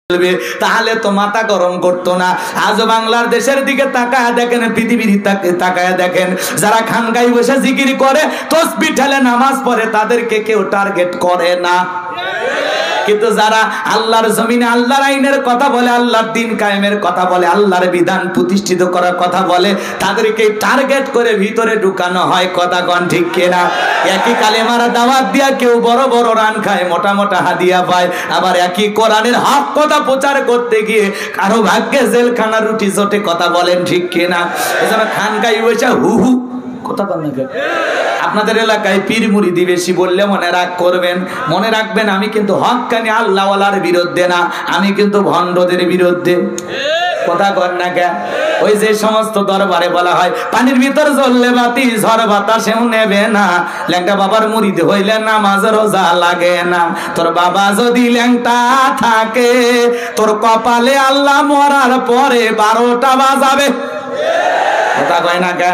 তাহলে তো মাথা গরম করতো না। আজ বাংলার দেশের দিকে তাকায় দেখেন, পৃথিবীর তাকায় দেখেন, যারা খানকায় বসে জিকির করে, তাসবিহ ঢালে, নামাজ পড়ে, তাদেরকে কেউ টার্গেট করে না। কিন্তু যারা আল্লাহর জমিনে আল্লাহর আইনের কথা বলে, আল্লাহর দ্বীন কায়েমের কথা বলে, আল্লাহর বিধান প্রতিষ্ঠিত করার কথা বলে, তাদেরকে টার্গেট করে ভিতরে ঢুকানো হয়। কথা কোন ঠিক কিনা? একই কালেমার দাওয়াত দিয়া কেউ বড় বড় রান খায়, মোটা মোটা হাদিয়া পায়, আবার একই কোরআনের হক কথা প্রচার করতে গিয়ে কারো ভাগ্যে জেলখানা রুটি জোটে। কথা বলেন ঠিক কিনা? এজন্য খানকায় বসে হু হু কথা বল না। আপনাদের এলাকায় পীর মুরিদি বেশি বললে মনে রাগ করবেন, মনে রাখবেন আমি কিন্তু হক্কানি আল্লাহওয়ালার বিরুদ্ধে না, আমি কিন্তু ভণ্ডদের বিরুদ্ধে। কথা কর না কে? ওই যে সমস্ত দরবারে বলা হয় পানির ভিতর জ্বললে বাতি ঝড় বাতাসেও নেবে না, ল্যাংটা বাবার মুরিদ হইলে নামাজ রোজা লাগে না। তোর বাবা যদি ল্যাংটা থাকে, তোর কপালে আল্লাহ মরার পরে 12টা বাজাবে। কথা কয় না কে?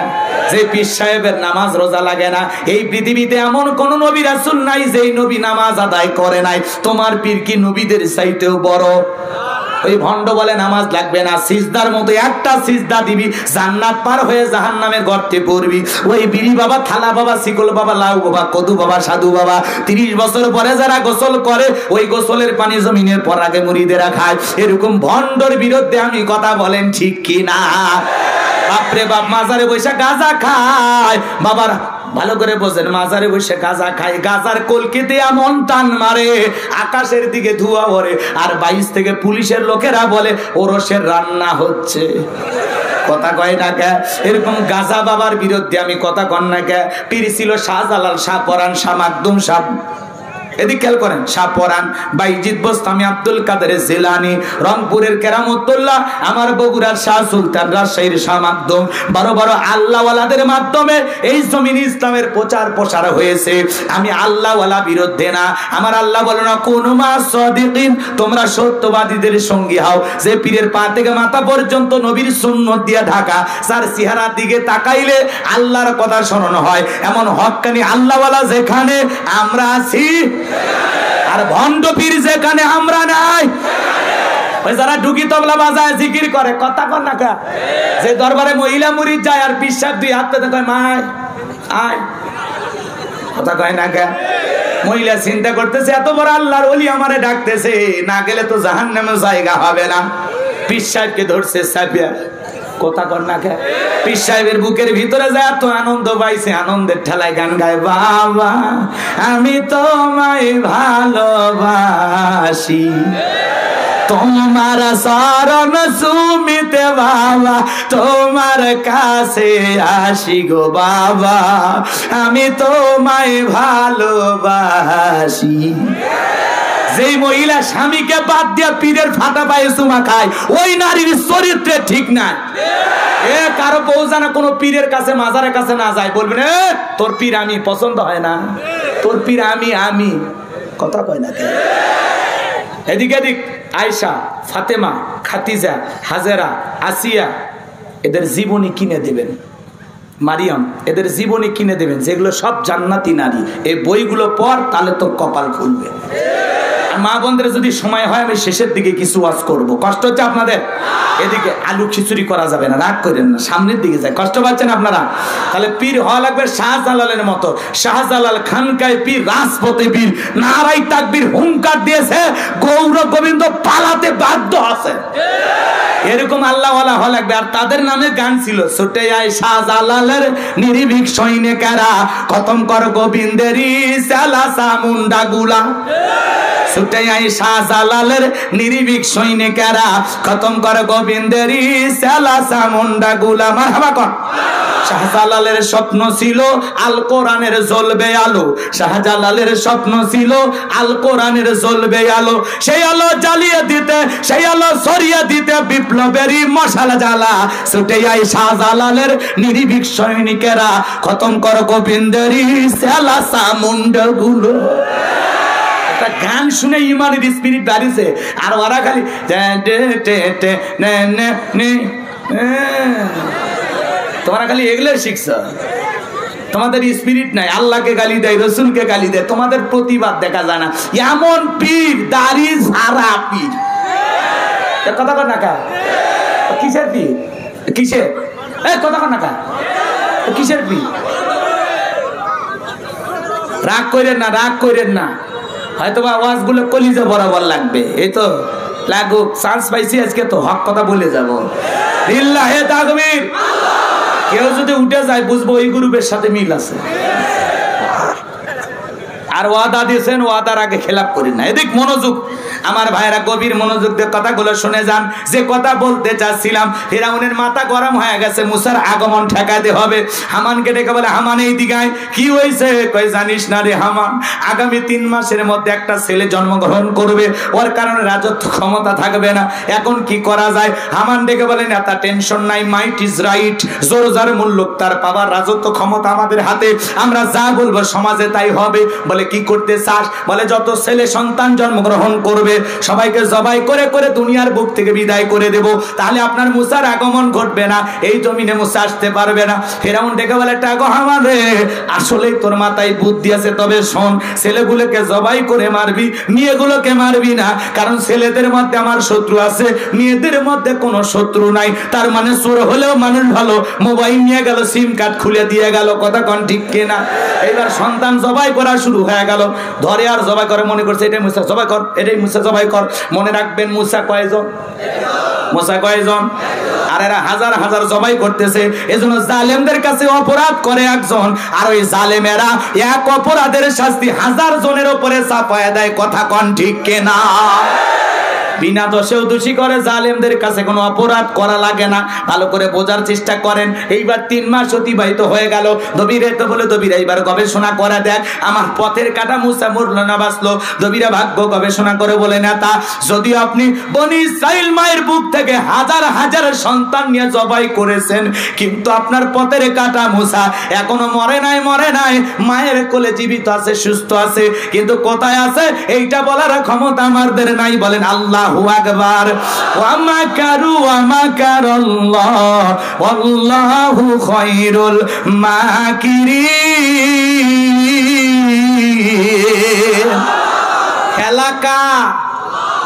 যে পীর সাহেবের নামাজ রোজা লাগে না, এই পৃথিবীতে এমন কোন নবী রাসূল নাই যেই নবী নামাজ আদায় করে নাই। তোমার পীর কি নবীদের চাইতেও বড়? ওই ভণ্ড বলে নামাজ লাগবে না, সিজদার মতো একটা সিজদা দিবি, জান্নাত পার হয়ে জাহান্নামের গর্তে পড়বি। ওই বিড়ি বাবা, থালা বাবা, শিকল বাবা, লাউ বাবা, কদু বাবা, সাধু বাবা 30 বছর পরে যারা গোসল করে, ওই গোসলের পানি জমিনের পর আগে মুরিদেরা খায়। এরকম ভণ্ডর বিরুদ্ধে আমি কথা বলেন ঠিক কি না? বাপরে বাপ, মাজারে বসে গাঁজা খায়। বাবার ভালো করে বোঝেন, মাজারে বসে গাঁজা খায়, গাঁজার কলকিতে এমন টান মারে, আকাশের দিকে ধোঁয়া ওড়ে, আর 22 থেকে পুলিশের লোকেরা বলে ওরসের রান্না হচ্ছে। কথা কয় না কে? এরকম গাঁজা বাবার বিরুদ্ধে আমি কথা কন না কে? পীর ছিল শাহজালাল, শাহ পরান, শাহ মাকদুম, শাহ, এদিক খেয়াল করেন, শাহ পরান, বাইজিদ বোস্তামি, আব্দুল কাদের জিলানী, রংপুরের কেরামতুল্লাহ, আমার বগুড়ার শাহ সুলতান, রাজশাহীর শাহ মাকদুম, বড় বড় আল্লাহওয়ালাদের মাধ্যমে এই জমিন ইসলামের প্রচার প্রসার হয়েছে। আমি আল্লাহওয়ালা বিরুদ্ধে না। আমার আল্লাহ বলে না কুনু মা সাদিকিন, তোমরা সত্যবাদীদের সঙ্গী হও। যে পীরের পা থেকে মাথা পর্যন্ত নবীর সুন্নত দিয়ে ঢাকা, যার চেহারার দিকে তাকাইলে আল্লাহর কথা স্মরণ হয়, এমন হক্কানি আল্লাহওয়ালা যেখানে আমরা আছি, আর ভণ্ড পীর যেখানে আমরা নাই। ওই যারা ঢুকি তবলা বাজায় জিকির করে, কথা কর না কা? যে দরবারে মহিলা মুরিদ যায় আর পীর সাহেব 2 হাত পেতে কয় মায় আয়, কথা কয় না কা? মহিলা চিন্তা করতেছে এত বড় আল্লাহর ওলি আমারে ডাকতেছে, না গেলে তো জাহান্নামে জায়গা হবে না। পীর সাহেবকে ধরছে সাপিয়া। কথা কর না কে? পীর সাহেবের বুকের ভিতরে যায় এত আনন্দ পাইছে, আনন্দের ঠেলায় গান গায়, বাবা আমি তোমায় ভালোবাসি, তোমার শরণ সুমিতে বাবা, তোমার কাছে আসি গো বাবা, আমি তোমায় ভালোবাসি। যেই মহিলা স্বামীকে বাদ দিয়ে পীরের ফাটা পায়ে চুমা খায়, ওই নারীর চরিত্রে ঠিক না। এ কারো বউ জানা কোনো পীরের কাছে, মাজারের কাছে না যায়, বলবেন তোর পীর আমি পছন্দ হয় না, তোর পীর আমি। কথা কয় না? এদিক এদিক আয়েশা, ফাতেমা, খাদিজা, হাজেরা, আসিয়া, এদের জীবনী কিনে দেবেন। মারিয়াম, এদের জীবনী কিনে দেবেন, যেগুলো সব জান্নাতি নারী। এই বইগুলো পড়, তাহলে তোর কপাল খুলবে। মা বোনদের যদি সময় হয় আমি শেষের দিকে কিছু ওয়াজ করব। কষ্ট হচ্ছে আপনাদের? এদিকে আলু খিচুড়ি করা যাবে না, রাগ করেন না, সামনের দিকে যায়। কষ্ট পাচ্ছেন আপনারা? তাহলে পীর হওয়া লাগবে শাহজালালের মতো। শাহজালাল খানকায় পীর, রাজপথে পীর, নারাই তাকবীর হুঙ্কার দিয়েছে, গৌর গোবিন্দ পালাতে বাধ্য আছে। এরকম আল্লাহওয়ালা হওয়া লাগবে। আর তাদের নামে গান ছিল, ছুটে আয় শাহজালালের নির্ভীক সৈনিকেরা, খতম কর গোবিন্দেরই সালাসা মুন্ডা গুলা। ছুটে আয় শাহজালালের নির্ভীক সৈনিকেরা, খতম কর গোবিন্দেরই সালাসা মুন্ডা গুলা। মারহাবা কর। শাহজালালের স্বপ্ন ছিল আল কোরআনের জ্বলবে আলো, শাহজালালের স্বপ্ন ছিল আল কোরআনের জ্বলবে আলো। সেই আলো জ্বালিয়ে দিতে, সেই আলো সরিয়ে দিতে বিপ্লবেরই মশাল জ্বালা। ছুটে আয় শাহজালালের নির্ভীক সৈনিকেরা, খতম কর গোবিন্দেরই সালাসা মুন্ডা গুলো। একটা গান শুনে ইমানের স্পিরিট বাড়িছে, আর ওরা খালি তোমরা খালি এগুলো শিখছ, তোমাদের স্পিরিট নাই। আল্লাহকে গালি দেয়, রসুলকে গালি দেয়, তোমাদের প্রতিবাদ দেখা যায় না। এমন পীর, দাড়ি ঝাড়া পীর, কথা কর না কা কিসের পি কিসের কথা কর না কা কিসের পি রাগ করেন না রাগ করেন না হয়তো বা আওয়াজগুলো কলিজা বরাবর লাগবে এই তো লাগুক চান্স পাইছি আজকে তো হক কথা বলে যাবো লিল্লাহে তাকবীর কেউ যদি উঠে যায় বুঝবো ওই গ্রুপের সাথে মিল আছে আর ওয়াদা দিয়েছেন ওয়াদার আগে খেলাপ করি না এদিক মনোযোগ আমার ভাইরা গভীর মনোযোগ দিয়ে কথাগুলো শুনে যান যে কথা বলতে চাচ্ছিলাম ফিরাউনের মাথা গরম হয়ে গেছে মুসার আগমন ঠেকাতে হবে হামানকে ডেকে বলে হামান এই দিগায় কি হয়েছে কই জানিস না রে হামান আগামী 3 মাসের মধ্যে একটা ছেলে জন্মগ্রহণ করবে ওর কারণে রাজত্ব ক্ষমতা থাকবে না এখন কি করা যায় হামান ডেকে বলেন এত টেনশন নাই মাইট ইজ রাইট জোর যার মূল্য তার পাওয়ার রাজত্ব ক্ষমতা আমাদের হাতে আমরা যা বলবো সমাজে তাই হবে বলে কি করতে চাস বলে যত ছেলে সন্তান জন্মগ্রহণ করবে সবাইকে জবাই করে করে দুনিয়ার বুক থেকে বিদায় করে দেব তাহলে আপনার মুসার আগমন ঘটবে না এই জমিনে মুসা আসতে পারবে না ফেরাউন ডেকে বলে টাগো হামান রে আসলেই তোর মাথায় বুদ্ধি আছে তবে শোন ছেলেগুলোকে জবাই করে মারবি মেয়েগুলোকে মারবি না কারণ ছেলেদের মধ্যে আমার শত্রু আছে মেয়েদের মধ্যে কোনো শত্রু নাই তার মানে চোর হলেও মানুষ ভালো মোবাইল নিয়ে গেল সিম কার্ড খুলে দিয়ে গেল কথা কোন ঠিক কিনা এইবার সন্তান জবাই করা শুরু হয়ে গেল ধরে আর জবাই করে মনে করছে এটাই মুসা জবাই কর এটাই মুসা জবাই কর মনে রাখবেন মুসা কয়জন মুসা কয়জন আর এরা হাজার হাজার জবাই করতেছে এজন্য জালেমদের কাছে অপরাধ করে একজন আর ওই জালেমেরা এক অপরাধের শাস্তি হাজার জনের উপরে চাপায় দেয় কথা কোন ঠিক কিনা বিনা দোষেও দোষী করে জালেমদের কাছে কোনো অপরাধ করা লাগে না ভালো করে বোঝার চেষ্টা করেন এইবার 3 মাস অতিবাহিত হয়ে গেল দবিরে তো বলে দবিরা এইবার গবেষণা করে দেখ আমার পথের কাটা মুসা মরলো না বাঁচলো দবিরা ভাগ্য গবেষণা করে বলে নেতা যদি আপনি বনি ইসরাইল মায়ের বুক থেকে হাজার হাজার সন্তান নিয়ে জবাই করেছেন কিন্তু আপনার পথের কাটা মুসা এখনো মরে নাই মায়ের কোলে জীবিত আছে সুস্থ আছে কিন্তু কোথায় আছে এইটা বলার ক্ষমতা আমাদের নাই বলেন আল্লাহ আল্লাহু আকবার ওয়া মাকারু ওয়া মাকারাল্লাহ ওয়াল্লাহু খায়রুল মাকিরিন খেলাকা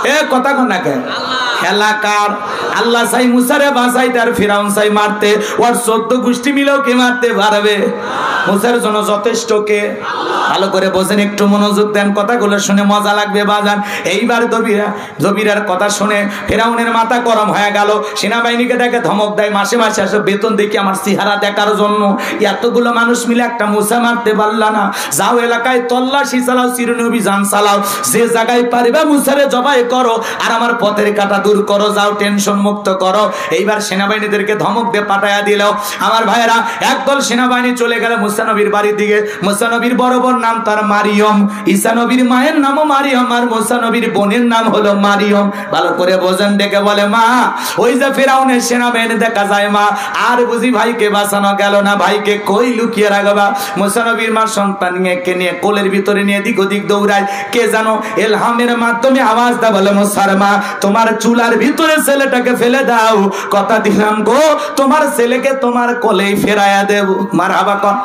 এ কথা কোন না কে খেলাকার আল্লাহ চাই মুসারে বাঁচাইতে আর ফিরাউন চাই মারতে ওর 14 গোষ্ঠী মিলেও কে মারতে পারবে মুসার জন্য যথেষ্ট কে ভালো করে বোঝেন একটু মনোযোগ দেন কথাগুলো শুনে মজা লাগবে বাজান এইবার দবিরার কথা শুনে ফিরাউনের মাথা গরম হয়ে গেল সেনাবাহিনীকে দেখে ধমক দেয় মাসে মাসে আসে বেতন দেখি আমার চেহারা দেখার জন্য এতগুলো মানুষ মিলে একটা মুসা মারতে পারলা না যাও এলাকায় তল্লাশি চালাও চিরুনি অভিযান চালাও যে জায়গায় পারবে মুসারে জবাই করো আর আমার পথের কাটা দূর করো যাও টেনশন মুক্ত করো এইবার সেনাবাহিনীদেরকে ধমক দিয়ে পাঠায়া দিল আমার ভাইয়েরা একদল সেনাবাহিনী চলে গেল মুসা নবীর বাড়ির দিকে মুসা নবীর বড় নাম তার মারিয়ম ঈসা নবীর মায়ের নামও মারিয়ম আর মুসা নবীর বোনের নাম হলো মারিয়ম ভালো করে বোঝেন ডেকে বলে মা ওই যে ফিরাউনের সেনাবাহিনী দেখা যায় মা আর বুঝি ভাইকে বাঁচানো গেল না ভাইকে কই লুকিয়ে রাখবা মুসা নবীর মা সন্তান নিয়ে কোলের ভিতরে নিয়ে দিক ওদিক দৌড়ায় কে জানো এলহামের মাধ্যমে আওয়াজ দা বলে মুসার মা তোমার চুলার ভিতরে ছেলেটাকে ফেলে দাও কথা দিলাম গো তোমার ছেলেকে তোমার কোলেই ফেরায়া দেব মারহাবা কর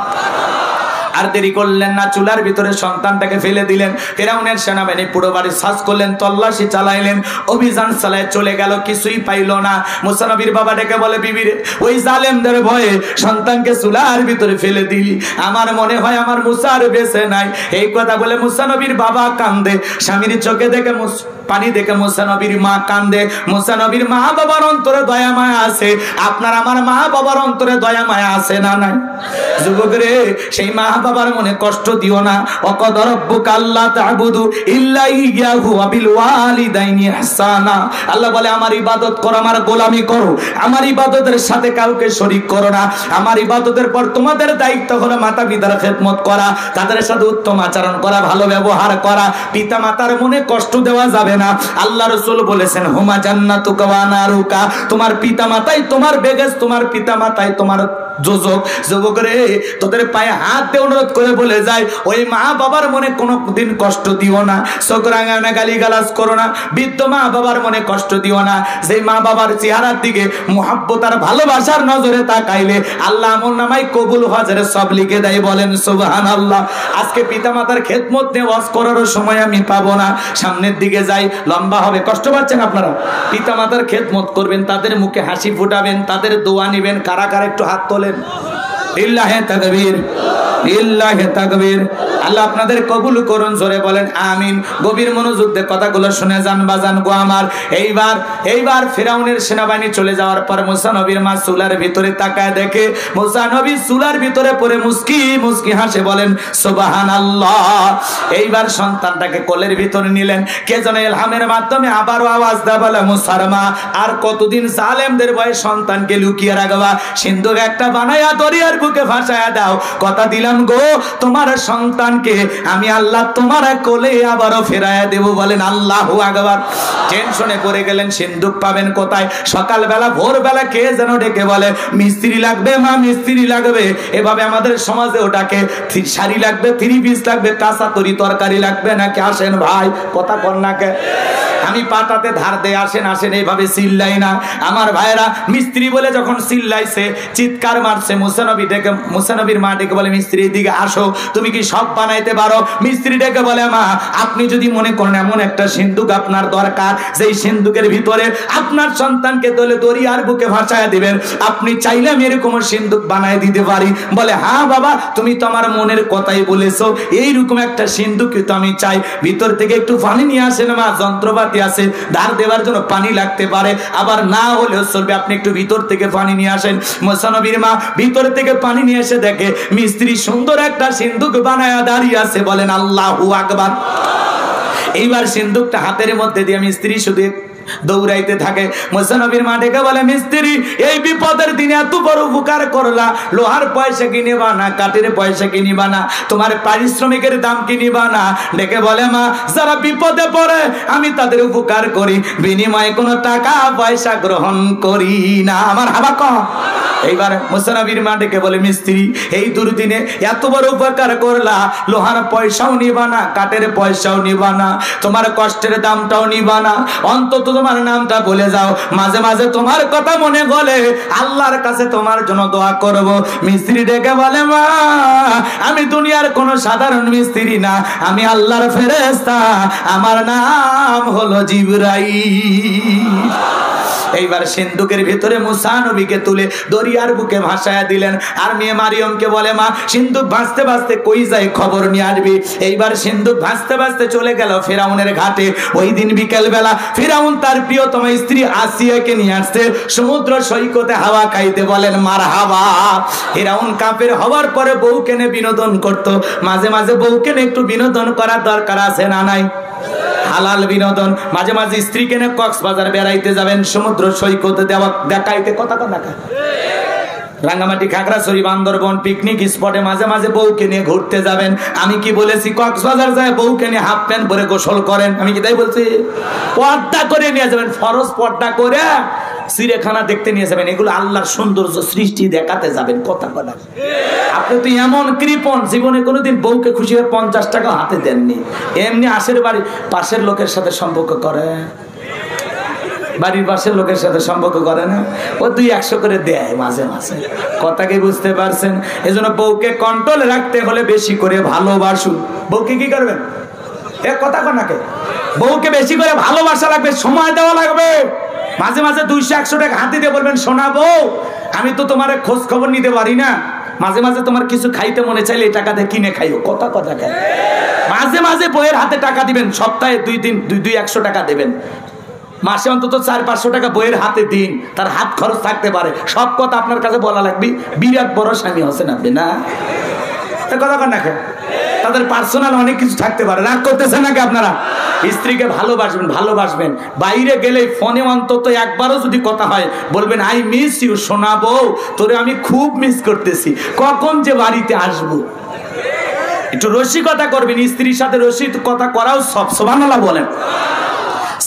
আর দেরি করলেন না চুলার ভিতরে সন্তানটাকে ফেলে দিলেন ফিরাউনের সেনাবাহিনী পুরো বাড়ি সার্চ করলেন তল্লাশি চালাইলেন অভিযান চালায় চলে গেল কিছুই পাইল না মুসা নবীর বাবা ডেকে বলে বিবিরে ওই জালেমদের ভয়ে সন্তানকে চুলার ভিতরে ফেলে দিলি আমার মনে হয় আমার মুসা আর বেঁচে নাই এই কথা বলে মুসা নবীর বাবা কান্দে স্বামীর চোখে দেখে পানি দেখে মুসা নবীর মা কান্দে মুসা নবীর মা বাবার অন্তরে দয়া মায়া আছে আপনার আমার মা বাবার অন্তরে দয়া মায়া আছে না নাই যুবক রে সেই মা বাবার মনে কষ্ট দিও না ওয়াকাদ রাব্বুকা আল্লা তা'বুদু ইল্লা ইয়্যাহু ওয়া বিল ওয়ালিদাইনি ইহসানা আল্লাহ বলে আমার ইবাদত করো আমার গোলামি করো আমার ইবাদতের সাথে কাউকে শরীক করো না আমার ইবাদতের পর তোমাদের দায়িত্ব হলো মাতা পিতার খেদমত করা তাদের সাথে উত্তম আচরণ করা ভালো ব্যবহার করা পিতা মাতার মনে কষ্ট দেওয়া যাবে না আল্লাহ রাসূল বলেছেন হুমা জান্নাতুকা ওয়া নারুকা তোমার পিতা মাতাই তোমার বেগেস তোমার পিতা মাতাই তোমার যুবক, যুবক রে, তোদের পায়ে হাত দিয়ে অনুরোধ করে বলে যায়, ওই মা বাবার মনে কোনোদিন কষ্ট দিও না, চোখ রাঙানো গালিগালাজ করো না, বৃদ্ধ মা বাবার মনে কষ্ট দিও না। যে মা বাবার চেহারার দিকে মুহাব্বত আর ভালোবাসার নজরে তাকাইলে আল্লাহ আমলনামায় কবুল হজরে সব লিখে দেয়। বলেন সুবহানাল্লাহ। আজকে পিতামাতার খেদমত নিয়ে ওয়াজ করারও সময় আমি পাবো না, সামনের দিকে যাই, লম্বা হবে। কষ্ট পাচ্ছেন আপনারা? পিতামাতার খেদমত করবেন, তাদের মুখে হাসি ফুটাবেন, তাদের দোয়া নেবেন। কারা কারা একটু হাত তোলেন? লিল্লাহি তাকবীর, লিল্লাহি তাকবীর। আল্লাহ আপনাদের কবুল করুন, জোরে বলেন আমিন। গভীর মনোযোগ দিয়ে কথাগুলো শুনে যান বাজান গো আমার। এইবার ফিরাউনের সেনাবাহিনী চলে যাওয়ার পর মুসা নবীর মা চুলার ভিতরে তাকায় দেখে মুসা নবী চুলার ভিতরে পড়ে মুস্কি মুস্কি হাসে। বলেন সুবহানাল্লাহ। এইবার সন্তানটাকে কোলের ভিতরে নিলেন। কে যেন ইলহামের মাধ্যমে আবারও আওয়াজ দেয়, বলে মুসার মা, আর কতদিন জালেমদের ভয়ে সন্তানকে লুকিয়ে রাখবা? সিন্ধুক একটা বানায়া দরিয়ার বুকে ভাসায়া দাও। কথা দিলাম গো, তোমার সন্তানকে আমি আল্লাহ তোমার কোলে আবারও ফেরায়া দেব। বলেন আল্লাহু আকবার। টেনশনে পড়ে গেলেন, সিন্ধুক পাবেন কোথায়? সকালবেলা ভোরবেলা কে যেন ডেকে বলে, মিস্ত্রি লাগবে মা, মিস্ত্রি লাগবে। এভাবে আমাদের সমাজে ওটাকে শাড়ি লাগবে, 3 পিস লাগবে, কাঁচা তরি তরকারি লাগবে নাকি? আসেন ভাই, কথা কর না কে? আমি পাটাতে ধার দিয়ে আসেন আসেন এইভাবে চিল্লাই না আমার ভাইরা। মিস্ত্রি বলে যখন চিল্লাইছে, চিৎকার মারছে, মুসা নবীর মা ডেকে বলে, মিস্ত্রি দিকে আসো, তুমি কি সব বানাইতে পারো? মিস্ত্রি ডেকে বলে, মা আপনি যদি মনে করেন এমন একটা সিন্ধুক আপনার দরকার, যেই সিন্ধুকের ভিতরে আপনার সন্তানকে তোলে দরিয়ার বুকে ভাসায় দিবেন, আপনি চাইলে আমি এরকম সিন্ধুক বানায় দিতে পারি। বলে, হ্যাঁ বাবা, তুমি তো আমার মনের কথাই বলেছো, এইরকম একটা সিন্ধুক তো আমি চাই। ভিতর থেকে একটু পানি নিয়ে আসেন মা, যন্ত্রপাতি আছে, ধার দেওয়ার জন্য পানি লাগতে পারে, আবার না হলেও চলবে, আপনি একটু ভিতর থেকে পানি নিয়ে আসেন। মুসা নবীর মা ভিতর থেকে পানি নিয়ে এসে দেখে মিস্ত্রি সুন্দর একটা সিন্ধুক বানায়া দাঁড়িয়ে আছে। বলেন আল্লাহু আকবার। এইবার সিন্ধুকটা হাতের মধ্যে দিয়ে মিস্ত্রি শুধু দৌড়াইতে থাকে। মুসা নবীর মা ডেকে বলে, মিস্ত্রি এই বিপদের দিনে এত বড় উপকার করলা, লোহার পয়সা কি নিবা না, কাঠের পয়সা কি নিবা না, তোমার পারিশ্রমিকের দাম কি নিবা না? ডেকে বলে, মা যারা বিপদে পড়ে আমি তাদের উপকার করি, বিনিময়ে কোনো টাকা পয়সা গ্রহণ করি না। আমার হাবা কম। এইবার মুসা নবীর মা ডেকে বলে, মিস্ত্রি এই দুর্দিনে এত বড় উপকার করলা, লোহার পয়সাও নিবা না, কাঠের পয়সাও নিবা না, তোমার কষ্টের দামটাও নিবা না, অন্তত তোমার নামটা বলে যাও, মাঝে মাঝে তোমার কথা মনে বলে আল্লাহর কাছে তোমার জন্য দোয়া করব। মিস্ত্রি ডেকে বলে, মা আমি দুনিয়ার কোন সাধারণ মিস্ত্রি না, আমি আল্লাহর ফেরেশতা, আমার নাম হলো জিবরাইল। এইবার সিন্ধুকের ভিতরে মুসা নবীকে তুলে দরিয়ার বুকে ভাসায়া দিলেন। আর মেয়ে মারিয়মকে বলে, মা সিন্ধুক ভাসতে ভাসতে কই যায় খবর নিয়ে আসবি। এইবার সিন্ধুক ভাসতে ভাসতে চলে গেল ফিরাউনের ঘাটে। ওই দিন বিকেল বেলা ফিরাউন তার প্রিয়তমা স্ত্রী আসিয়াকে নিয়ে আসছে সমুদ্র সৈকতে হাওয়া খাইতে। বলেন মারহাবা। ফিরাউন কাফের হওয়ার পরে বউকে নিয়ে বিনোদন করত। মাঝে মাঝে বউকে নিয়ে একটু বিনোদন করার দরকার আছে না নাই? হালাল বিনোদন। মাঝে মাঝে স্ত্রীকে নিয়ে কক্সবাজার বেড়াইতে যাবেন, সমুদ্র সৈকতে দেখাইতে, কথা কথা রাঙ্গামাটি, খাগড়াছড়ি, বান্দরবন পিকনিক স্পটে মাঝে মাঝে বউকে নিয়ে ঘুরতে যাবেন। আমি কি বলেছি কক্সবাজার যায় বউকে নিয়ে হাফ প্যান্ট পরে গোসল করেন? আমি কি তাই বলছি? পর্দা করে নিয়ে যাবেন, ফরজ পর্দা করে চিড়িয়াখানা দেখতে নিয়ে যাবেন, এগুলো আল্লাহর সৌন্দর্য সৃষ্টি দেখাতে যাবেন। কথা কথা আপনি তো এমন কৃপণ, জীবনে কোনোদিন বউকে খুশি হয়ে 50 টাকা হাতে দেননি। এমনি আশের বাড়ি পাশের লোকের সাথে সম্পর্ক করে, বাড়ির পাশের লোকের সাথে সম্পর্ক করে না, ও 200 করে দেয় মাঝে মাঝে। কথা কি বুঝতে পারছেন? এজন্য বউকে কন্ট্রোলে রাখতে হলে বেশি করে ভালোবাসুন। বউকে কি করবেন? কথা কর নাকে, বউকে বেশি করে ভালোবাসা লাগবে, সময় দেওয়া লাগবে। মাঝে মাঝে 200-100 টাকা হাতে দিয়ে বলবেন, শোনা বউ আমি তো তোমার খোঁজ খবর নিতে পারি না, মাঝে মাঝে তোমার কিছু খাইতে মনে চাইলে এই টাকা দিয়ে কিনে খাইও। কথা কথা খাই। মাঝে মাঝে বউয়ের হাতে টাকা দিবেন, সপ্তাহে 2-100 টাকা দেবেন, মাসে অন্তত 400-500 টাকা বইয়ের হাতে দিন, তার হাত খরচ থাকতে পারে। সব কথা আপনার কাছে বলা লাগবে। বিরাট বড় স্বামী হচ্ছেন আপনি না? কথা কর না, তাদের পার্সোনাল অনেক কিছু থাকতে পারে। রাগ করতেছেন নাকি আপনারা? স্ত্রীকে ভালোবাসবেন, ভালোবাসবেন। বাইরে গেলে ফোনে অন্তত একবারও যদি কথা হয় বলবেন, আই মিস ইউ সোনা বউ, তোরে আমি খুব মিস করতেছি, কখন যে বাড়িতে আসবো। একটু রসিকতা করবেন, স্ত্রীর সাথে রসিক কথা করাও সব। সুবহানাল্লাহ বলেন।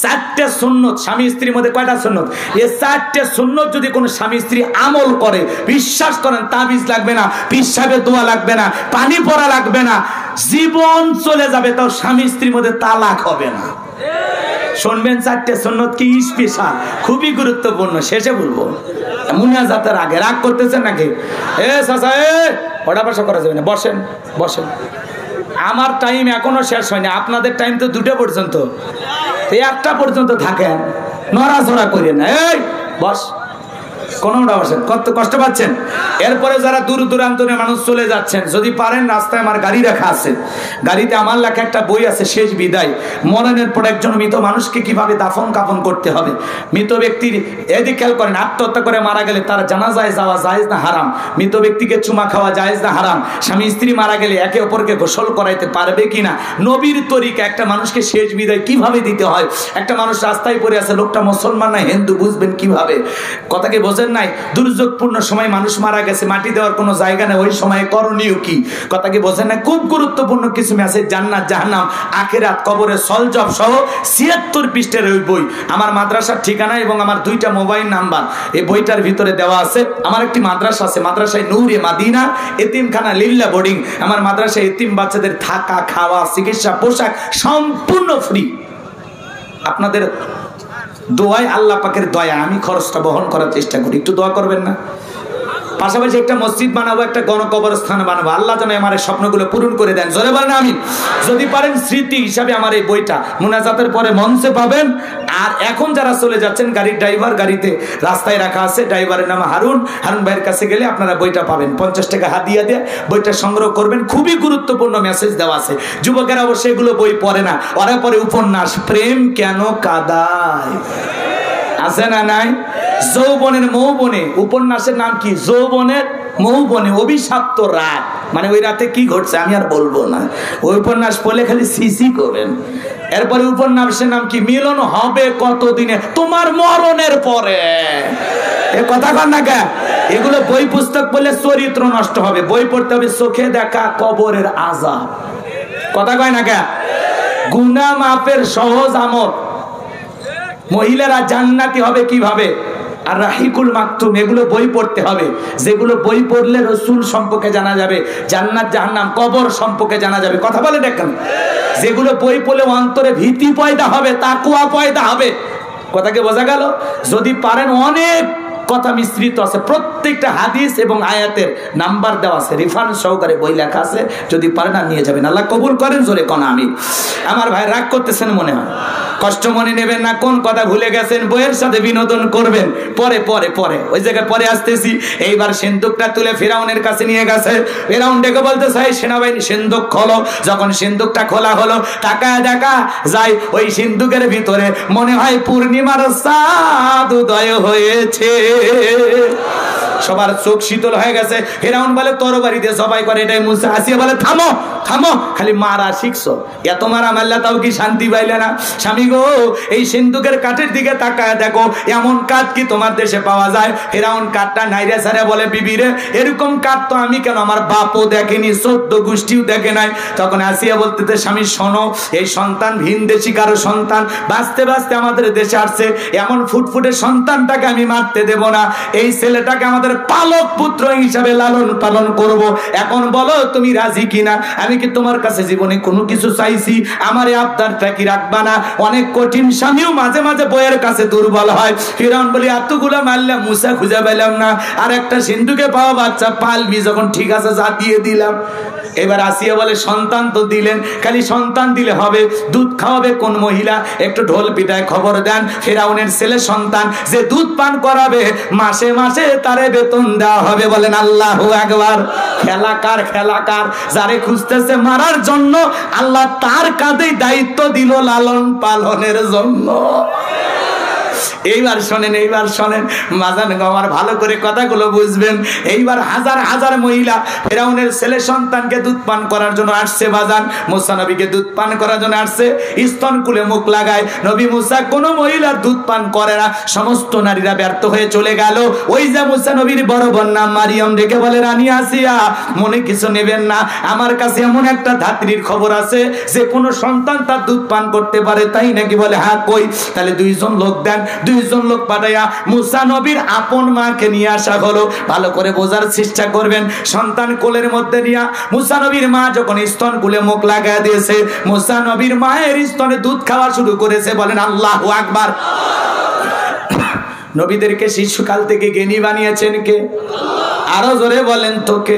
চারটে সুন্নত, স্বামী স্ত্রীর মধ্যে কয়টা সুন্নত? এই চারটে সুন্নত যদি কোনো স্বামী স্ত্রী আমল করে, বিশ্বাস করেন তাবিজ লাগবে না, পিসাবে দোয়া লাগবে না, পানি পড়া লাগবে না, জীবন চলে যাবে, তাও স্বামী স্ত্রীর মধ্যে তালাক হবে না। শুনবেন চারটে সুন্নত কি স্পেশাল, খুবই গুরুত্বপূর্ণ। শেষে বলবো, মুনাজাতের আগে। রাগ করতেছেন নাকি? এ চাচা, ওটা বসা করা যাবে না, বসেন বসেন। আমার টাইম এখনো শেষ হয়নি, আপনাদের টাইম তো 2টা পর্যন্ত, 1টা পর্যন্ত থাকেন, নড়াচড়া করেন না। এই বস, কোনটা বসেন, কত কষ্ট পাচ্ছেন? এরপরে যারা দূর দূরান্তরে মানুষ চলে যাচ্ছেন, যদি পারেন, রাস্তায় আমার গাড়ি রাখা আছে, গাড়িতে আমার লেখা একটা বই আছে, শেষ বিদায়। মরণের পর একজন মৃত মানুষকে কিভাবে দাফন কাফন করতে হবে, মৃত ব্যক্তির এদিক খেয়াল করেন, আত্মহত্যা করে মারা গেলে তার জানাজায় যাওয়া জায়েজ না হারাম? মৃত ব্যক্তিকে চুমা খাওয়া জায়েজ না হারাম? স্বামী স্ত্রী মারা গেলে একে অপরকে গোসল করাইতে পারবে কিনা? নবীর তরিকা একটা মানুষকে শেষ বিদায় কিভাবে দিতে হয়? একটা মানুষ রাস্তায় পড়ে আছে, লোকটা মুসলমান না হিন্দু, বুঝবেন কিভাবে? কথা কি বোঝেন নাই? দুর্যোগপূর্ণ সময় মানুষ মারা গেছে, মাটি দেওয়ার কোনো জায়গা নেই, ওই সময় করণীয় কি? কথা কি বোঝেন না? খুব গুরুত্বপূর্ণ কিছু মেসেজ, জান্নাত জাহান্নাম, আখিরাত, কবরের সলজব সহ 76 পৃষ্ঠার ওই বই। আমার মাদ্রাসার ঠিকানা এবং আমার 2টা মোবাইল নাম্বার এই বইটার ভিতরে দেওয়া আছে। আমার একটি মাদ্রাসা আছে, মাদ্রাসায় নূরে মাদিনা এতিমখানা লিল্লা বোর্ডিং। আমার মাদ্রাসায় এতিম বাচ্চাদের থাকা, খাওয়া, চিকিৎসা, পোশাক সম্পূর্ণ ফ্রি। আপনাদের দোয়ায়, আল্লাহ পাকের দয়া, আমি খরচটা বহন করার চেষ্টা করি, একটু দোয়া করবেন না? পাশাপাশি একটা মসজিদ বানাবো, একটা গণকবরস্থান বানাবো, আল্লাহ যেন আমার এই স্বপ্নগুলো পূরণ করে দেন, জোরে বলেন আমিন। যদি পারেন স্মৃতি হিসাবে আমার এই বইটা মুনাজাতের পরে মঞ্চে পাবেন। আর এখন যারা চলে যাচ্ছেন, গাড়ির ড্রাইভার গাড়িতে রাস্তায় রাখা আছে, ড্রাইভারের নাম হারুন, হারুন ভাইয়ের কাছে গেলে আপনারা বইটা পাবেন, 50 টাকা হাদিয়া দিয়ে বইটা সংগ্রহ করবেন। খুবই গুরুত্বপূর্ণ মেসেজ দেওয়া আছে। যুবকেরা অবশ্যই এগুলো বই পড়ে না, ওরা পরে উপন্যাস, প্রেম কেন কাদায়, আছে না নাই? যৌবনের মৌবনে, উপন্যাসের নাম কি? যৌবনের মৌবনে, অভিশপ্ত রাত, মানে ওই রাতে কি ঘটছে আমি আর বলবো না, ওই উপন্যাস পড়লে খালি সিসি করবেন। এরপরে উপন্যাসের নাম কি? মিলন হবে কতদিনে, তোমার মরণের পরে। এ কথা কন না কে? এগুলো বই পুস্তক পড়লে চরিত্র নষ্ট হবে। বই পড়তে হবে চোখে দেখা কবরের আযাব। কথা কয় না কে? গুনাহ মাফের সহজ আমল। মহিলারা জান্নাতি হবে কিভাবে, আর রাহিকুল মাকতুম, এগুলো বই পড়তে হবে, যেগুলো বই পড়লে রসুল সম্পর্কে জানা যাবে, জান্নাত জাহান্নাম কবর সম্পর্কে জানা যাবে। কথা বলে দেখেন, যেগুলো বই পড়লে অন্তরে ভীতি পয়দা হবে, তাকওয়া পয়দা হবে। কথাকে বোঝা গেল? যদি পারেন, অনেক কথা মিশ্রিত আছে, প্রত্যেকটা হাদিস এবং আয়াতের নাম্বার দেওয়া আছে, রেফারেন্স সহকারে বই লেখা আছে, যদি পারেন আর নিয়ে যাবেন, আল্লাহ কবুল করেন। জোরে কোন আমি। আমার ভাই রাগ করতেছেন মনে হয়, কষ্ট মনে নেবেন না, কোন কথা ভুলে গেছেন, বইয়ের সাথে বিনোদন করবেন, পরে পরে পরে ওই জায়গায় পরে আসতেছি। এইবার সিন্দুকটা তুলে ফিরাউনের কাছে নিয়ে গেছে, ফিরাউন ডেকে বলতে চাই, সেনাবাহিনী সিন্দুক খোলো। যখন সিন্দুকটা খোলা হলো, তাকায় দেখা যায় ওই সিন্দুকের ভিতরে মনে হয় পূর্ণিমার চাঁদ উদয় হয়েছে। সবার চোখ শীতল হয়ে গেছে। ফিরাউন বলে তরবারি দিয়ে জবাই করে, এটাই মুসা। আসিয়া বলে থামো থামো, খালি মারা শিখছো, এত মারা মারলা তাও কি শান্তি পাইলে না? স্বামী গো, এই সিন্দুকের কাঠের দিকে তাকায় দেখো, এমন কাঠ কি তোমার দেশে পাওয়া যায়? ফিরাউন কাঠটা নাইরে সারে বলে, বিবি রে, এরকম কাঠ তো আমি কেন, আমার বাপও দেখেনি, 14 গোষ্ঠীও দেখে নাই। তখন আসিয়া বলতে, স্বামী শোনো, এই সন্তান ভিন দেশি কারো সন্তান, বাঁচতে বাঁচতে আমাদের দেশে আসছে, এমন ফুটফুটে সন্তানটাকে আমি মারতে দেব না, এই ছেলেটাকে আমাদের পালক পুত্র হিসাবে লালন পালন করব। এখন বলো তুমি রাজি কিনা? আমি কি তোমার কাছে জীবনে কোনো কিছু চাইছি? আমার এই আবদারটা কি রাখবা না? অনেক কঠিন স্বামীও মাঝে মাঝে বইয়ের কাছে দুর্বল হয়। ফিরাউন বলি, এতগুলো মারলাম, মুসা খুঁজে পেলাম না, আর একটা সিন্ধুকে পাওয়া বাচ্চা পালবি যখন, ঠিক আছে যা দিয়ে দিলাম। এবার আসিয়া বলে, সন্তান তো দিলেন, খালি সন্তান দিলে হবে? দুধ খাওয়াবে কোন মহিলা? একটু ঢোল পিটায় খবর দেন, ফিরাউনের ছেলে সন্তান যে দুধ পান করাবে, মাসে মাসে তারে বেতন দেওয়া হবে। বলেন আল্লাহু আকবার। খেলাকার খেলাকার, যারে খুঁজতেছে মারার জন্য, আল্লাহ তার কাঁধেই দায়িত্ব দিল লালন পালনের জন্য। এইবার শোনেন মাজান আমার ভালো করে কথাগুলো বুঝবেন। এইবার হাজার হাজার মহিলা ফেরাউনের ছেলে সন্তানকে দুধ পান করার জন্য আসছে বাজান, মুসা নবীকে দুধ পান করার জন্য আসছে, স্তন কুলে মুখ লাগায়। নবী মুসা কোনো মহিলার দুধ পান করে না, সমস্ত নারীরা ব্যর্থ হয়ে চলে গেল। ওই যে মুসা নবীর বড় বোন নাম মারিয়াম ডেকে বলে, রানী আসিয়া মনে কিছু নেবেন না, আমার কাছে এমন একটা ধাত্রীর খবর আছে যে কোনো সন্তান তার দুধ পান করতে পারে। তাই নাকি? বলে হ্যাঁ। কই? তাহলে 2 জন লোক দেন। 2 জন লোক পাঠাইয়া মুসা নবীর আপন মাকে নিয়ে আসা হলো। ভালো করে বোঝার চেষ্টা করবেন। সন্তান কোলের মধ্যে নিয়ে মুসা নবীর মা যখন স্তন কুলে মুখ লাগায় দিয়েছে, মুসা নবীর মায়ের স্তনে দুধ খাওয়া শুরু করেছে। বলেন আল্লাহু আকবার। নবীদেরকে শিশুকাল থেকে জ্ঞানী বানিয়েছেন কে? আরো জোরে বলেন তোকে।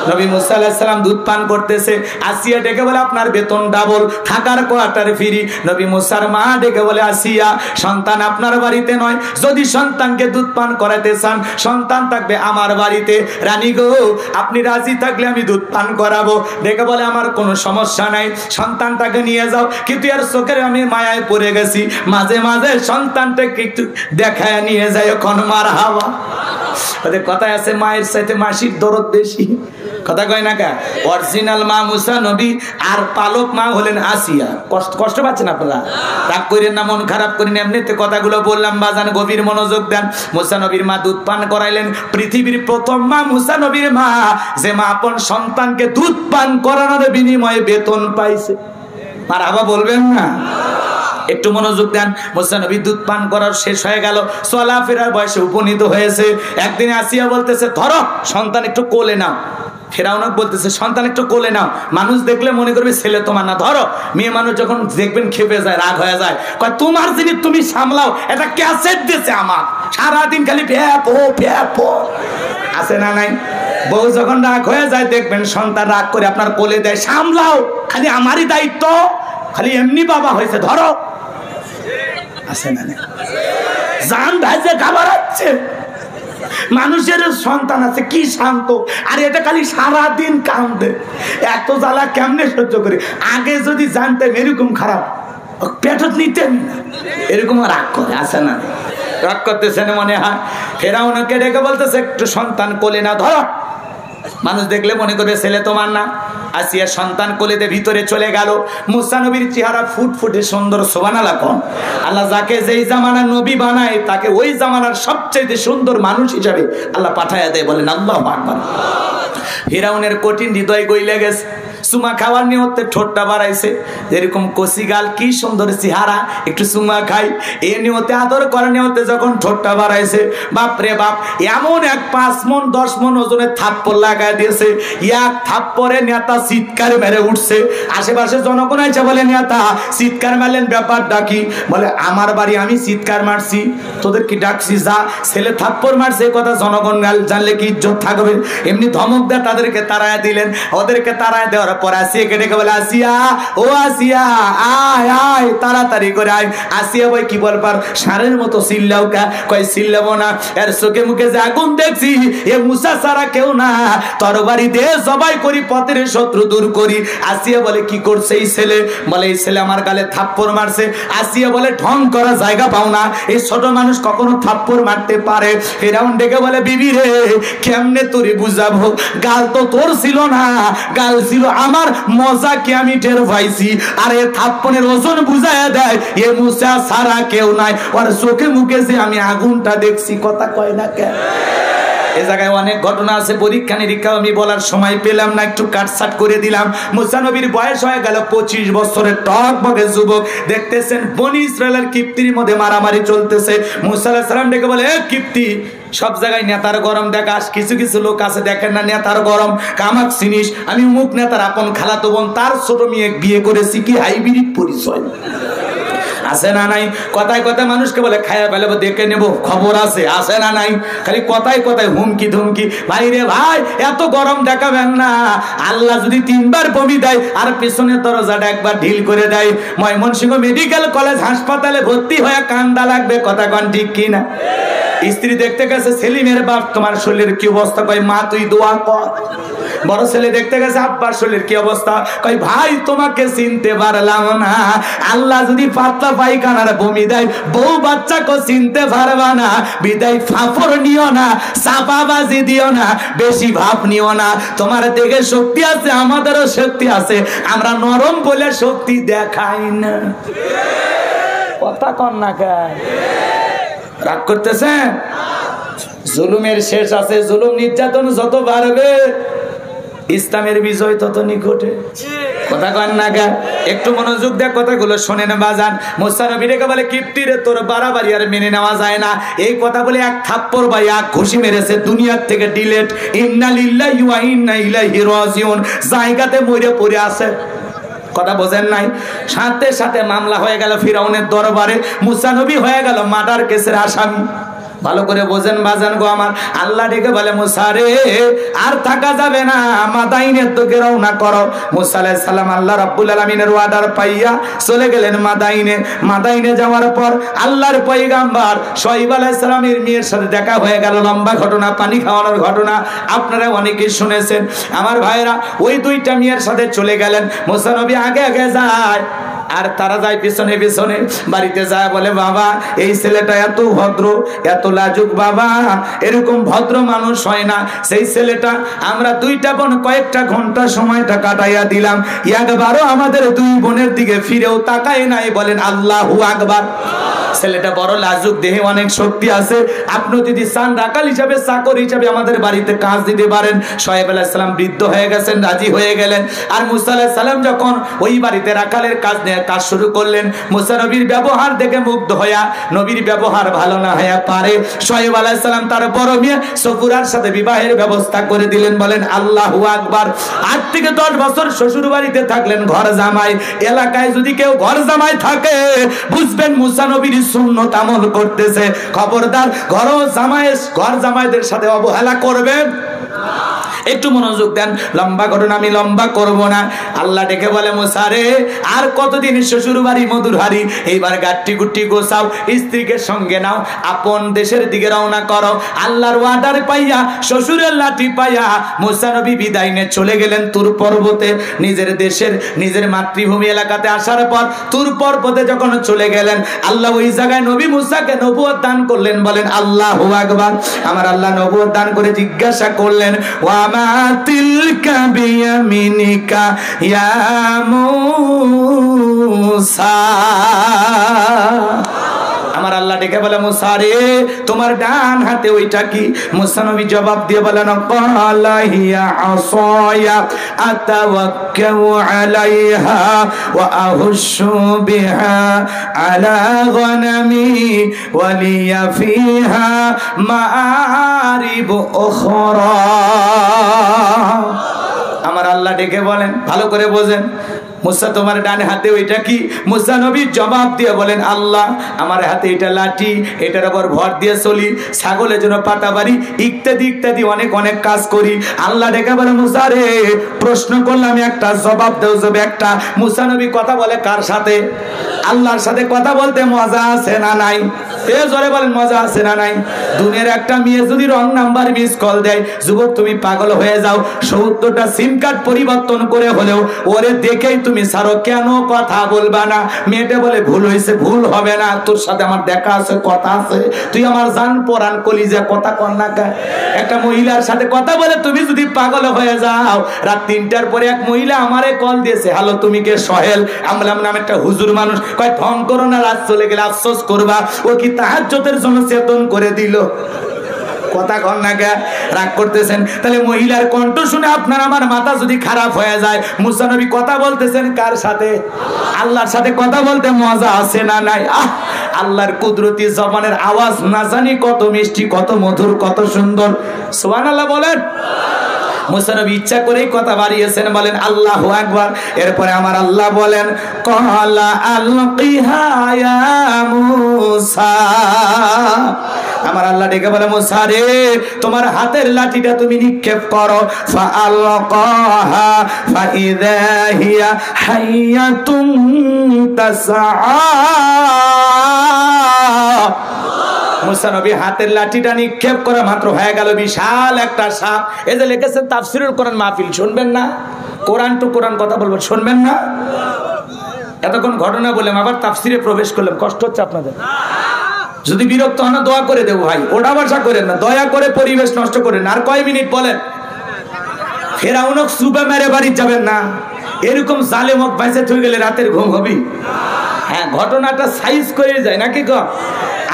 নবী মুসা আলাইহিস সালাম দুধ পান করতেছে, আসিয়া ডেকে বলে আপনার বেতন ডাবল, থাকার কোয়ার্টার ফ্রি। নবী মুসার মা ডেকে বলে, আসিয়া সন্তান আপনার বাড়িতে নয়, যদি সন্তানকে দুধ পান করাতে চান সন্তান থাকবে আমার বাড়িতে। রানী গো, আপনি রাজি থাকলে আমি দুধ পান করাবো। ডেকে বলে আমার কোনো সমস্যা নাই, সন্তানটাকে নিয়ে যাও। কিন্তু এর চোখের আমি মায়ায় পড়ে গেছি, মাঝে মাঝে সন্তানটাকে একটু দেখায় নিয়ে যায়। এখন মার হাওয়া ওদের কথায় আছে, মায়ের সাথে মাসির দরদ বেশি। কথা কয় না কা? অরিজিনাল মা মুসা নবী, আর পালক মা হলেন আসিয়া। কষ্ট পাচ্ছেন আপনারা? রাগ করেন না, মন খারাপ করেন, এমনিতে কথাগুলো বললাম বাজান, গভীর মনোযোগ দেন। মুসা নবীর মা দুধ পান করাইলেন। পৃথিবীর প্রথম মা মুসা নবীর মা, যে মা আপন সন্তানকে দুধ পান করানোর বিনিময়ে বেতন পাইছে। মারহাবা বলবেন না? একটু মনোযোগ দেন। মুসা নবী দুধ পান করার শেষ হয়ে গেল, চলাফেরার বয়সে উপনীত হয়েছে। একদিন আসিয়া বলতেছে, ধরো সন্তান একটু কোলে নাও। ফেরাউন বলতেছে, সন্তান একটু কোলে নাও। মানুষ দেখলে মনে করবে ছেলে তোমার না। ধরো। মেয়ে মানুষ যখন দেখবেন খেপে যায়, রাগ হয়ে যায়, কয় তোমার জিনিস তুমি সামলাও, এটা ক্যাসেট দিয়েছে আমার, সারাদিন খালি ভ্যাপো আছে না নাই? বউ যখন রাগ হয়ে যায় দেখবেন সন্তান রাগ করে আপনার কোলে দেয়, সামলাও, খালি আমারই দায়িত্ব, খালি এমনি বাবা হয়েছে, ধরো। আছে না? জান ভাইজে ঘাবড়াচ্ছে। মানুষের সন্তান আছে কি শান্ত, আর এটা খালি সারাদিন কান্দে। এত জ্বালা কেমনে সহ্য করি? আগে যদি জানতেন এরকম খারাপ, পেটত নিতেন না। এরকম রাগ করে। আছে না? রাগ করতেছেন মনে হয়। ফেরাউনকে ডেকে বলতেছে, একটু সন্তান কোলে না, ধরো। মানুষ দেখলে মনে করবে ছেলে তোমার না। আসিয়া সন্তান কোলেতে ভিতরে চলে গেল। মুসা নবীর চেহারা ফুটফুটে সুন্দর। সুবহানাল্লাহ কোন? আল্লাহ যাকে যেই জামানার নবী বানায় তাকে ওই জামানার সবচেয়ে সুন্দর মানুষ হিসাবে আল্লাহ পাঠায়া দেয়। বলেন আল্লাহু আকবার। ফিরাউনের কঠিন হৃদয় গইলে গেছে। সুমা খাওয়ার নিয়তে ঠোঁটটা বাড়াইছে, যেরকম কচি গাল, কি সুন্দর চেহারা, একটু সুমা খাই, এ নিয়তে আদর করার নিয়তে যখন ঠোঁটটা বাড়াইছে, বাপরে বাপ, এমন এক 5 মণ 10 মণ ওজনের থাপ্পড় লাগাই দিয়েছে। এক থাপ্পড়ে নেতা চিৎকার মেরে উঠছে। আশেপাশে জনগণ আছে, বলে নেতা চিৎকার মারলেন, ব্যাপারটা কি? বলে আমার বাড়ি, আমি চিৎকার মারছি, তোদের কি ডাকছি? যা, ছেলে থাপ্পড় মারছে, কথা জনগণ জানলে কি ইজ্জত থাকবে? এমনি ধমক দেয়, তাদেরকে তাড়ায় দিলেন। ওদেরকে তাড়ায় দেওয়ার পর আসিয়া ডেকে বলে, আসিয়া, ও আসিয়া, আয় আয়, তাড়াতাড়ি করে আয়। আসিয়া ভাই কি বলবার, সারের মতো চিল্লাও কা? কয় চিল্লাবো না, এর চোখে মুখে যে আগুন দেখছি, এ মুসা ছাড়া কেউ না, তরবারি দিয়ে জবাই করি, পথের শত্রু দূর করি। আসিয়া বলে, কি করছে এই ছেলে? বলে, এই ছেলে আমার গালে থাপ্পড় মারছে। আসিয়া বলে, ঢং করা জায়গা পাও না, এই ছোট মানুষ কখনো থাপ্পড় মারতে পারে? ফেরাউন ডেকে বলে, বিবি রে, কেমনে তোরে বুঝাবো? গাল তো তোর ছিল না, গাল ছিল আমার, মজা কি আমি টের পাইছি। আর এ থাপ্পড়ের ওজন বুঝাইয়া দেয়, এ মুসা ছাড়া কেউ নাই, ওর চোখে মুখে যে আমি আগুনটা দেখছি। কথা কয় না কেন? এ জায়গায় অনেক ঘটনা আছে, পরীক্ষা নিরীক্ষা আমি বলার সময় পেলাম না, একটু কাটছাট করে দিলাম। মুসা নবীর বয়স হয়ে গেল 25 বছরের, টকবকে যুবক। দেখতেছেন বনি ইসরায়েলের কিপ্তির মধ্যে মারামারি চলতেছে। মুসা আলাইহিস সালাম ডেকে বলে, এ কিপ্তি, সব জায়গায় নেতার গরম দেখাস, কিছু কিছু লোক আছে দেখেন না নেতার গরম, কামাক চিনিস, আমি মুখ নেতার আপন খালাতো বোন, তার ছোট মেয়ে বিয়ে করেছি, কি হাইব্রিড পরিচয়। আছে না নাই? কথায় কথায় মানুষকে বলে খায়া ফেলে, দেখে নেব, খবর আছে। আছে না নাই? খালি কথায় কথায় হুমকি ধুমকি। ভাই রে ভাই, এত গরম দেখাবেন না। আল্লাহ যদি 3 বার বমি দেয় আর পেছনের দরজাটা একবার ঢিল করে দেয়, ময়মনসিংহ মেডিকেল কলেজ হাসপাতালে ভর্তি হয়ে কান্দা লাগবে। কথা কন ঠিক কিনা? স্ত্রী দেখতে গেছে, সেলিমের বাপ, তোমার শরীরের কি অবস্থা? কয়, মা তুই দোয়া কর। বড় ছেলে দেখতে গেছে আব্বার শরীরের কি অবস্থা, কই ভাই তোমাকে চিনতে পারলাম না। আল্লাহ যদি পাতলা পায়খানার বমি দেয়, বউ বাচ্চাকে চিনতে পারবা না, বিদায় ফাফর নিও না, চাপাবাজি দিও না, বেশি ভাব নিও না। তোমার দেখে শক্তি আছে, আমাদেরও শক্তি আছে, আমরা নরম বলে শক্তি দেখাই না। কথা কন না কেন? রাগ করতেছেন? জুলুমের শেষ আছে, জুলুম নির্যাতন যত বাড়বে ইসলামের বিজয় তত নিকটে। কথা কন না কেন? একটু মনোযোগ দিয়ে কথাগুলো শোনেন বাজান। মুসা নবী রেখে বলে কিপ্টিরে তোর বাড়াবাড়ি আর মেনে নেওয়া যায় না। এই কথা বলে এক থাপ্পড় বা এক ঘুষি মেরেছে, দুনিয়ার থেকে ডিলেট। ইন্না লিল্লাহি ওয়া ইন্না ইলাইহি রাজিউন, জায়গাতে মরে পড়ে আছে। কথা বোঝেন নাই? সাথে সাথে মামলা হয়ে গেল ফিরাউনের দরবারে, মুসা নবী হয়ে গেল মার্ডার কেসের আসামি। ভালো করে বোঝেন বাজান গো আমার। আল্লাহ ডেকে বলে মুসা রে আর থাকা যাবে না, মাদাইনের দিকে রওনা করো। মুসা আলাইহিস সালাম আল্লাহ রাব্বুল আলামিনের ওয়াদার পাইয়া চলে গেলেন মাদাইনে। মাদাইনে যাওয়ার পর আল্লাহর পয়গাম্বর শুআয়ব আলাইহিস সালামের মেয়ের সাথে দেখা হয়ে গেল। লম্বা ঘটনা, পানি খাওয়ানোর ঘটনা আপনারা অনেকেই শুনেছেন। আমার ভাইরা ওই দুইটা মেয়ের সাথে চলে গেলেন। মুসা নবী আগে আগে যায় আর তারা যায় পিছনে পিছনে। বাড়িতে যায় বলে বাবা এই ছেলেটা এত ভদ্র, এত লাজুক, বাবা এরকম ভদ্র মানুষ হয় না। সেই ছেলেটা আমরা দুইটা বোন কয়েকটা ঘন্টা সময়টা কাটাইয়া দিলাম, একবারও আমাদের দুই বোনের দিকে ফিরেও তাকায় নাই। বলেন আল্লাহু আকবার। ছেলেটা বড় লাজুক, দেহে অনেক শক্তি আছে। আপনি যদি চান রাখাল হিসাবে, চাকর হিসাবে আমাদের বাড়িতে কাজ দিতে পারেন। শুআয়ব আলাইহিস সালাম বৃদ্ধ হয়ে গেছেন, রাজি হয়ে গেলেন। আর মুসা আলাইহিস সালাম যখন ওই বাড়িতে রাখালের কাজ নিয়ে কাজ শুরু করলেন, মুসা নবীর ব্যবহার দেখে মুগ্ধ হইয়া, নবীর ব্যবহার ভালো না হইয়া পারে, শুআয়ব আলাইহিস সালাম তার বড় মেয়ে সফুরার সাথে বিবাহের ব্যবস্থা করে দিলেন। বলেন আল্লাহু আকবার। 8 থেকে 10 বছর শ্বশুর বাড়িতে থাকলেন ঘর জামাই। এলাকায় যদি কেউ ঘর জামাই থাকে বুঝবেন মুসা নবীর সুন্নাত আমল করতেছে। খবরদার ঘর জামাইদের সাথে অবহেলা করবেন। একটু মনোযোগ দেন। লম্বা ঘটনা আমি লম্বা করব না। আল্লাহ ডেকে বলে মুসা রে আর কতদিন শ্বশুর বাড়ি মধুর হারি, এইবার গাট্টি গুট্টি গোছাও, স্ত্রীকে সঙ্গে নাও, আপন দেশের দিকে রওনা করো। আল্লাহর ওয়াদার পাইয়া, শ্বশুরের লাঠি পাইয়া মুসা নবী বিদায় নিয়ে চলে গেলেন তুর পর্বতে। নিজের দেশের, নিজের মাতৃভূমি এলাকাতে আসার পর তুর পর্বতে যখন চলে গেলেন, আল্লাহ ওই জায়গায় নবী মুসাকে নবুয়ত দান করলেন। বলেন আল্লাহু আকবার। আমার আল্লাহ নবুয়ত দান করে জিজ্ঞাসা করলেন ওয়া মা তিলকা বিয়ামিনিকা ইয়া মুসা। আমার আল্লাহ ডেকে বলে মুসা রে তোমার ডান হাতে ওইটা কি? মুসা নবী জবাব দিয়ে বলেন ক্বালা হিয়া আসায়া আতাওয়াক্কাউ আলাইহা ওয়া আহুশু বিহা আলা গনামি ওয়া লিয়া ফিহা মাআরিব উখরা। আমার আল্লাহ ডেকে বলেন, ভালো করে বোঝেন, মুসা তোমার ডান হাতে ওইটা কি? মুসা নবী জবাব দিয়ে বলেন আল্লাহ আমার হাতে এটা লাঠি, এটার উপর ভর দিয়ে চলি, ছাগলের জন্য পাতা বাড়ি, ইত্যাদি ইত্যাদি অনেক অনেক কাজ করি। আল্লাহ ডেকে বলে মুসা রে প্রশ্ন করলাম একটা, জবাব দেও যাবে একটা। মুসা নবী কথা বলে কার সাথে? আল্লাহর সাথে কথা বলতে মজা আছে না নাই? এ জোরে বলেন মজা আছে না নাই? দুনিয়ার একটা মেয়ে যদি রং নাম্বার মিস কল দেয়, যুবক তুমি পাগল হয়ে যাও, 70টা সিম কার্ড পরিবর্তন করে হলেও ওরে দেখেই তুমি ছাড়ো, কেন কথা বলবা না? মেয়েটা বলে ভুল হয়েছে, ভুল হবে না, তোর সাথে আমার দেখা আছে, কথা আছে, তুই আমার জান পরান কলিজা, কথা কর না কা? একটা মহিলার সাথে কথা বলে তুমি যদি পাগল হয়ে যাও, রাত 3টার পরে এক মহিলা আমারে কল দিয়েছে, হ্যালো তুমি কে? সোহেল। আমলাম নাম একটা হুজুর মানুষ, কয় ঢং করো না, রাত চলে গেলে আফসোস করবা। ও কি তাহাজ্জুদের জন্য চেতন করে দিল? কথা কন না কে? রাগ করতেছেন? তাহলে মহিলার কণ্ঠ শুনে আপনার আমার মাথা যদি খারাপ হয়ে যায়, মুসা নবী কথা বলতেছেন কার সাথে? আল্লাহর সাথে কথা বলতে মজা আছে না নাই? আল্লাহর কুদরতি জবানের আওয়াজ না জানি কত মিষ্টি, কত মধুর, কত সুন্দর। সুবহানাল্লাহ বলেন। মুসা নবী ইচ্ছা করেই কথা বাড়িয়েছেন। বলেন আল্লাহু আকবার। এরপরে আমার আল্লাহ বলেন ক্বালা আলকিহা ইয়া মুসা। আমার আল্লাহ ডেকে বলে মুসা রে তোমার হাতের লাঠিটা তুমি নিক্ষেপ করো। ফাআলকাহা ফাইযা হিয়া হাইয়াতুন তাসআ। মুসা নবী হাতের লাঠিটা নিক্ষেপ করা মাত্র হয়ে গেল বিশাল একটা সাপ। এই যে লিখেছেন তাফসীরুল কোরআন মাহফিল, শুনবেন না? কোরআন টু কোরআন কথা বলবেন, শুনবেন না? এতক্ষণ ঘটনা বললাম, আবার তাফসীরে প্রবেশ করলাম, কষ্ট হচ্ছে আপনাদের? যদি বিরক্ত হন দোয়া করে দেবো ভাই, ওটা ভাষা করেন না, দয়া করে পরিবেশ নষ্ট করেন। আর কয় মিনিট বলেন? ফেরাউনক সুবে মেরে বাড়ি যাবেন না, এরকম জালেমক বাইসে থই গেলে রাতের ঘুম হবে? হ্যাঁ, ঘটনাটা সাইজ করে যায় নাকি গো?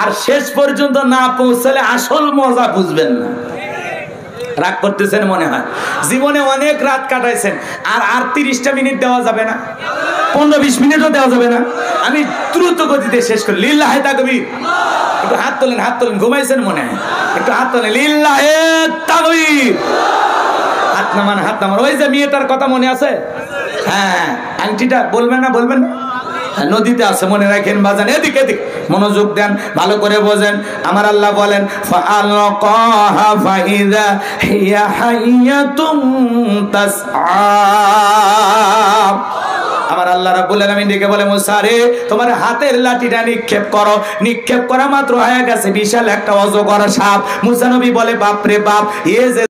আর শেষ পর্যন্ত না পৌঁছালে আসল মজা বুঝবেন না। রাগ করতেছেন মনে হয়, জীবনে অনেক রাত কাটাইছেন, আর 30টা মিনিট দেওয়া যাবে না? 15-20 মিনিটও দেওয়া যাবে না? আমি দ্রুত গতিতে শেষ করি। লিল্লাহে তাকবীর, একটু হাত তোলেন, হাত তোলেন। ঘুমাইছেন মনে হয়, একটু হাত তোলেন। লিল্লাহে তাকবীর, হাত নামান, হাত নামান। ওই যে মেয়েটার কথা মনে আছে? হ্যাঁ, আংটিটা বলবেন না, বলবেন না? নদীতে আছে, মনে রাখেন বাজান। এদিকে এদিক মনোযোগ দেন, ভালো করে বোঝেন। আমার আল্লাহ বলেন ফাআলকাহা ফাইযা হিয়া হাইয়াতুম তাসআ। আমার আল্লাহ রাব্বুল আলামিন ডেকে বলে, মুসা রে, তোমার হাতের লাঠিটা নিক্ষেপ করো। নিক্ষেপ করা মাত্র হয়ে গেছে বিশাল একটা অজগর সাপ। মুসা নবী বলে, বাপ রে বাপ, এ যে